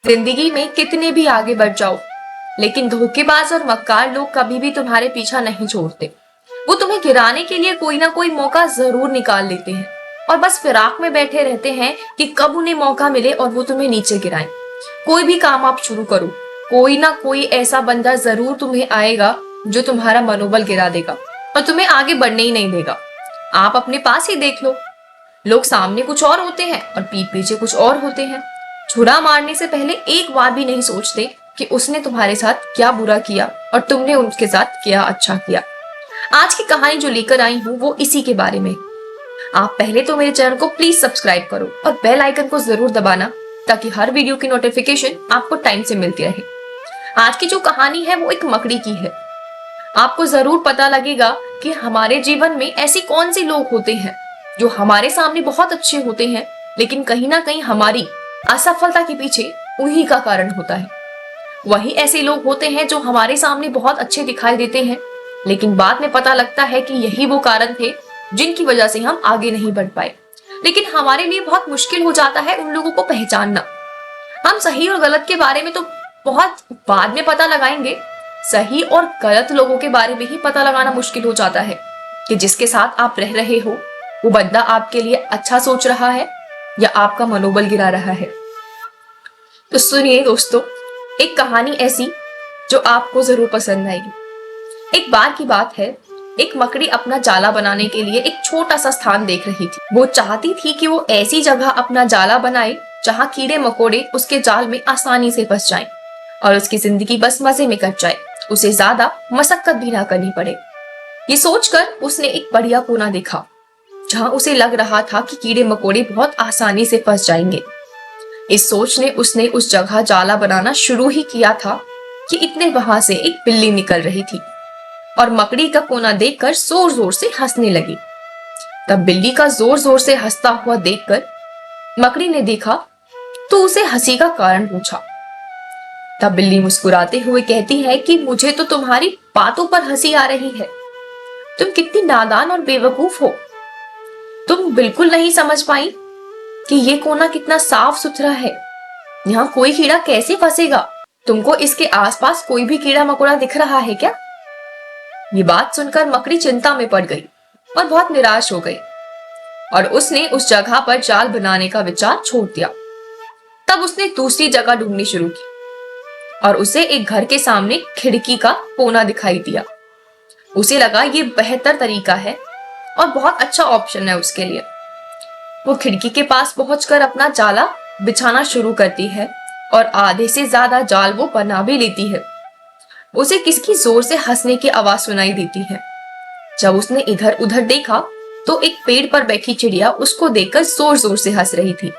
जिंदगी में कितने भी आगे बढ़ जाओ, लेकिन धोखेबाज और मक्कार लोग कभी भी तुम्हारे पीछा नहीं छोड़ते। वो तुम्हें गिराने के लिए कोई ना कोई मौका जरूर निकाल लेते हैं और बस फिराक में बैठे रहते हैं कि कब उन्हें मौका मिले और वो तुम्हें नीचे गिराएं। कोई भी काम आप शुरू करो, कोई ना कोई ऐसा बंदा जरूर तुम्हें आएगा जो तुम्हारा मनोबल गिरा देगा और तुम्हें आगे बढ़ने ही नहीं देगा। आप अपने पास ही देख लो, लोग सामने कुछ और होते हैं और पीठ पीछे कुछ और होते हैं। छुरा मारने से पहले एक बार भी नहीं सोचते कि उसने तुम्हारे साथ क्या बुरा किया और तुमने उनके साथ क्या अच्छा किया। आज की कहानी जो लेकर आई हूँ वो इसी के बारे में। आप पहले तो मेरे चैनल को प्लीज सब्सक्राइब करो और बेल आइकन को जरूर दबाना ताकि हर वीडियो की नोटिफिकेशन आपको टाइम से मिलती रहे। आज की जो कहानी है वो एक मकड़ी की है। आपको जरूर पता लगेगा कि हमारे जीवन में ऐसी कौन सी लोग होते हैं जो हमारे सामने बहुत अच्छे होते हैं, लेकिन कहीं ना कहीं हमारी असफलता के पीछे उन्हीं का कारण होता है। वही ऐसे लोग होते हैं जो हमारे सामने बहुत अच्छे दिखाई देते हैं, लेकिन बाद में पता लगता है कि यही वो कारण थे जिनकी वजह से हम आगे नहीं बढ़ पाए। लेकिन हमारे लिए बहुत मुश्किल हो जाता है उन लोगों को पहचानना। हम सही और गलत के बारे में तो बहुत बाद में पता लगाएंगे, सही और गलत लोगों के बारे में ही पता लगाना मुश्किल हो जाता है कि जिसके साथ आप रह रहे हो वो बंदा आपके लिए अच्छा सोच रहा है या आपका मनोबल गिरा रहा है। तो सुनिए दोस्तों, एक कहानी ऐसी जो आपको जरूर पसंद आएगी। एक बार की बात है, एक मकड़ी अपना जाला बनाने के लिए एक छोटा सा स्थान देख रही थी। वो चाहती थी कि वो ऐसी जगह अपना जाला बनाए जहाँ कीड़े मकोड़े उसके जाल में आसानी से फंस जाएं और उसकी जिंदगी बस मजे में कट जाए, उसे ज्यादा मशक्कत भी ना करनी पड़े। ये सोचकर उसने एक बढ़िया कोना देखा जहाँ उसे लग रहा था कि कीड़े मकोड़े बहुत आसानी से फंस जाएंगे। इस सोच ने उसने उस जगह जाला बनाना शुरू ही किया था कि इतने वहां से एक बिल्ली निकल रही थी और मकड़ी का कोना देखकर जोर जोर से हंसने लगी। तब बिल्ली का जोर जोर से हंसता हुआ देखकर मकड़ी ने देखा तो उसे हंसी का कारण पूछा। तब बिल्ली मुस्कुराते हुए कहती है कि मुझे तो तुम्हारी बातों पर हंसी आ रही है। तुम कितनी नादान और बेवकूफ हो। तुम बिल्कुल नहीं समझ पाई कि ये कोना कितना साफ सुथरा है, यहाँ कोई कीड़ा कैसे फंसेगा। तुमको इसके आसपास कोई भी कीड़ा मकोड़ा दिख रहा है क्या? ये बात सुनकर मकड़ी चिंता में पड़ गई और बहुत निराश हो गई और उसने उस जगह पर जाल बनाने का विचार छोड़ दिया। तब उसने दूसरी जगह ढूंढनी शुरू की और उसे एक घर के सामने खिड़की का कोना दिखाई दिया। उसे लगा ये बेहतर तरीका है और बहुत अच्छा ऑप्शन है उसके लिए। वो खिड़की के पास पहुंचकर अपना जाला बिछाना शुरू करती है और आधे से ज्यादा जाल वो बना भी लेती है। उसे किसकी जोर से हंसने की आवाज सुनाई देती है। जब उसने इधर उधर देखा तो एक पेड़ पर बैठी चिड़िया उसको देखकर जोर जोर से हंस रही थी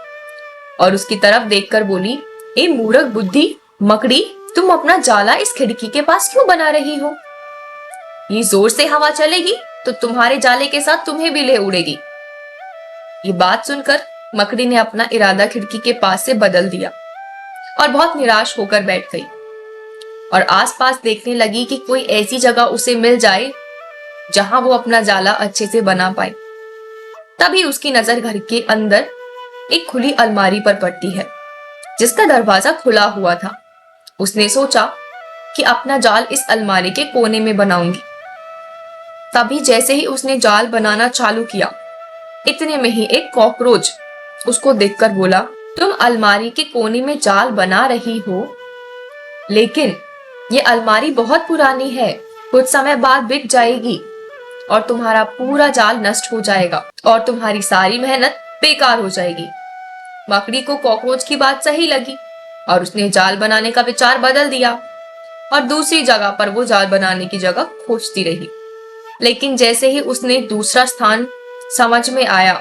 और उसकी तरफ देखकर बोली, ए मूर्ख बुद्धि मकड़ी, तुम अपना जाला इस खिड़की के पास क्यों बना रही हो? ये जोर से हवा चलेगी तो तुम्हारे जाले के साथ तुम्हें भी ले उड़ेगी। ये बात सुनकर मकड़ी ने अपना इरादा खिड़की के पास से बदल दिया और बहुत निराश होकर बैठ गई और आसपास देखने लगी कि कोई ऐसी जगह उसे मिल जाए जहां वो अपना जाला अच्छे से बना पाए। तभी उसकी नजर घर के अंदर एक खुली अलमारी पर पड़ती है जिसका दरवाजा खुला हुआ था। उसने सोचा कि अपना जाल इस अलमारी के कोने में बनाऊंगी। तभी जैसे ही उसने जाल बनाना चालू किया, इतने में ही एक कॉकरोच उसको देखकर बोला, तुम अलमारी के कोने में जाल बना रही हो, लेकिन ये अलमारी बहुत पुरानी है, कुछ समय बाद बिक जाएगी और तुम्हारा पूरा जाल नष्ट हो जाएगा और तुम्हारी सारी मेहनत बेकार हो जाएगी। मकड़ी को कॉकरोच की बात सही लगी और उसने जाल बनाने का विचार बदल दिया और दूसरी जगह पर वो जाल बनाने की जगह खोजती रही। लेकिन जैसे ही उसने दूसरा स्थान समझ में आया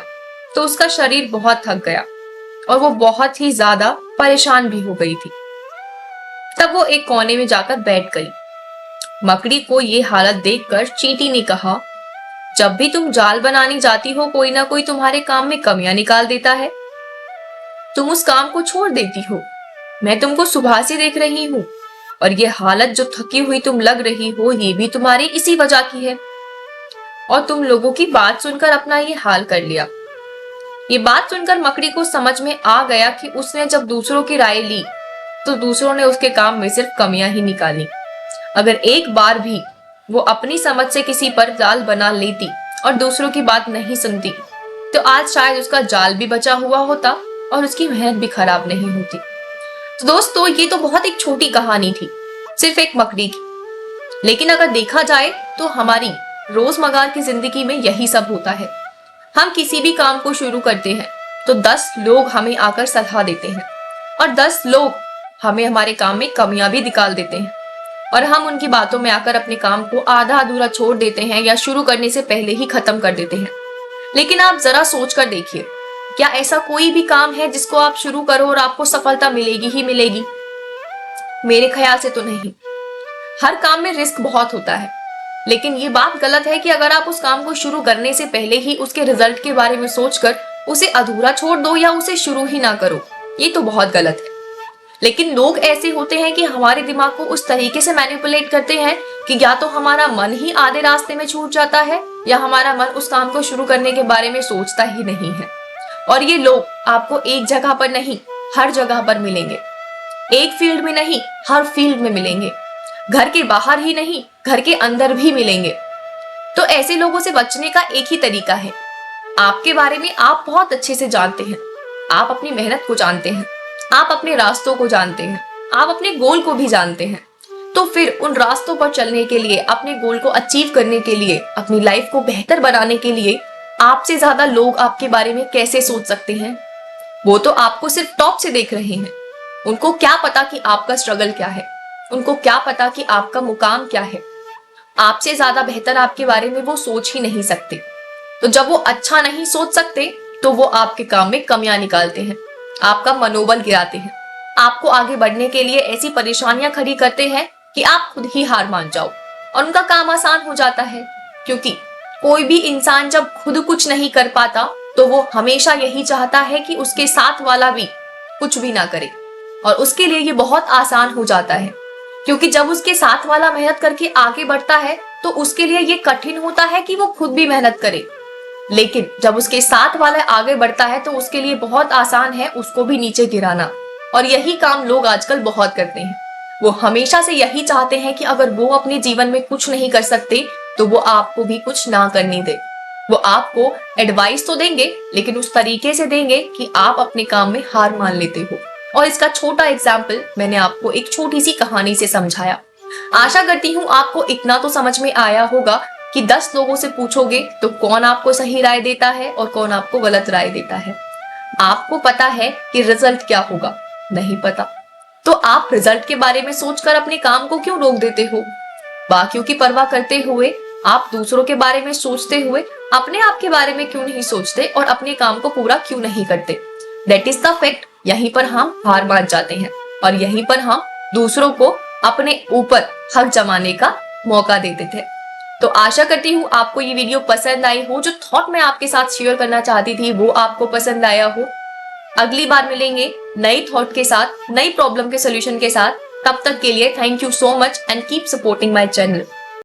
तो उसका शरीर बहुत थक गया और वो बहुत ही ज्यादा परेशान भी हो गई थी। तब वो एक कोने में जाकर बैठ गई। मकड़ी को ये हालत देखकर चींटी ने कहा, जब भी तुम जाल बनाने जाती हो कोई ना कोई तुम्हारे काम में कमियां निकाल देता है। तुम उस काम को छोड़ देती हो। मैं तुमको सुबह से देख रही हूँ और ये हालत जो थकी हुई तुम लग रही हो ये भी तुम्हारी इसी वजह की है और तुम लोगों की बात सुनकर अपना ये हाल कर लिया। ये बात सुनकर मकड़ी को समझ में आ गया कि उसने जब दूसरों की राय ली तो दूसरों ने उसके काम में सिर्फ कमियां ही निकाली। अगर एक बार भी वो अपनी समझ से किसी पर जाल बना लेती और दूसरों की बात नहीं सुनती, तो आज शायद उसका जाल भी बचा हुआ होता और उसकी मेहनत भी खराब नहीं होती। तो दोस्तों, ये तो बहुत एक छोटी कहानी थी, सिर्फ एक मकड़ी की। लेकिन अगर देखा जाए तो हमारी रोजमर्रा की जिंदगी में यही सब होता है। हम किसी भी काम को शुरू करते हैं तो 10 लोग हमें आकर सलाह देते हैं और 10 लोग हमें हमारे काम में कमियां भी निकाल देते हैं, और हम उनकी बातों में आकर अपने काम को आधा अधूरा छोड़ देते हैं या शुरू करने से पहले ही खत्म कर देते हैं। लेकिन आप जरा सोच कर देखिए, क्या ऐसा कोई भी काम है जिसको आप शुरू करो और आपको सफलता मिलेगी ही मिलेगी? मेरे ख्याल से तो नहीं। हर काम में रिस्क बहुत होता है, लेकिन ये बात गलत है कि अगर आप उस काम को शुरू करने से पहले ही उसके रिजल्ट के बारे में सोचकर उसे अधूरा छोड़ दो या उसे शुरू ही ना करो। ये तो बहुत गलत है। लेकिन लोग ऐसे होते हैं कि हमारे दिमाग को उस तरीके से मैनिपुलेट करते हैं कि या तो हमारा मन ही आधे रास्ते में छूट जाता है या हमारा मन उस काम को शुरू करने के बारे में सोचता ही नहीं है। और ये लोग आपको एक जगह पर नहीं, हर जगह पर मिलेंगे। एक फील्ड में नहीं, हर फील्ड में मिलेंगे। घर के बाहर ही नहीं, घर के अंदर भी मिलेंगे। तो ऐसे लोगों से बचने का एक ही तरीका है। आपके बारे में आप बहुत अच्छे से जानते हैं, आप अपनी मेहनत को जानते हैं, आप अपने रास्तों को जानते हैं, आप अपने गोल को भी जानते हैं। तो फिर उन रास्तों पर चलने के लिए, अपने गोल को अचीव करने के लिए, अपनी लाइफ को बेहतर बनाने के लिए आपसे ज्यादा लोग आपके बारे में कैसे सोच सकते हैं? वो तो आपको सिर्फ टॉप से देख रहे हैं। उनको क्या पता कि आपका स्ट्रगल क्या है, उनको क्या पता कि आपका मुकाम क्या है। आपसे ज्यादा बेहतर आपके बारे में वो सोच ही नहीं सकते। तो जब वो अच्छा नहीं सोच सकते तो वो आपके काम में कमियां निकालते हैं, आपका मनोबल गिराते हैं, आपको आगे बढ़ने के लिए ऐसी परेशानियां खड़ी करते हैं कि आप खुद ही हार मान जाओ और उनका काम आसान हो जाता है। क्योंकि कोई भी इंसान जब खुद कुछ नहीं कर पाता तो वो हमेशा यही चाहता है कि उसके साथ वाला भी कुछ भी ना करे, और उसके लिए ये बहुत आसान हो जाता है। क्योंकि जब उसके साथ वाला मेहनत करके आगे बढ़ता है तो उसके लिए ये कठिन होता है कि वो खुद भी मेहनत करे। लेकिन जब उसके साथ वाला आगे बढ़ता है तो उसके लिए बहुत आसान है उसको भी नीचे गिराना। और यही काम लोग आजकल बहुत करते हैं। वो हमेशा से यही चाहते हैं कि अगर वो अपने जीवन में कुछ नहीं कर सकते तो वो आपको भी कुछ ना करने दे। वो आपको एडवाइस तो देंगे, लेकिन उस तरीके से देंगे कि आप अपने काम में हार मान लेते हो। और इसका छोटा एग्जाम्पल मैंने आपको एक छोटी सी कहानी से समझाया। आशा करती हूँ आपको इतना तो समझ में आया होगा कि 10 लोगों से पूछोगे तो कौन आपको सही राय देता है और कौन आपको गलत राय देता है। आपको पता है कि रिजल्ट क्या होगा? नहीं पता। तो आप रिजल्ट के बारे में सोचकर अपने काम को क्यों रोक देते हो? बाकियों की परवाह करते हुए, आप दूसरों के बारे में सोचते हुए अपने आप के बारे में क्यों नहीं सोचते और अपने काम को पूरा क्यों नहीं करते? That is the fact. यहीं पर हम हार मान जाते हैं और यहीं पर हम दूसरों को अपने ऊपर हक जमाने का मौका देते थे। तो आशा करती हूँ आपको ये वीडियो पसंद आई हो। जो थॉट मैं आपके साथ शेयर करना चाहती थी वो आपको पसंद आया हो। अगली बार मिलेंगे नई थॉट के साथ, नई प्रॉब्लम के सोल्यूशन के साथ। तब तक के लिए thank you so much and keep supporting my channel.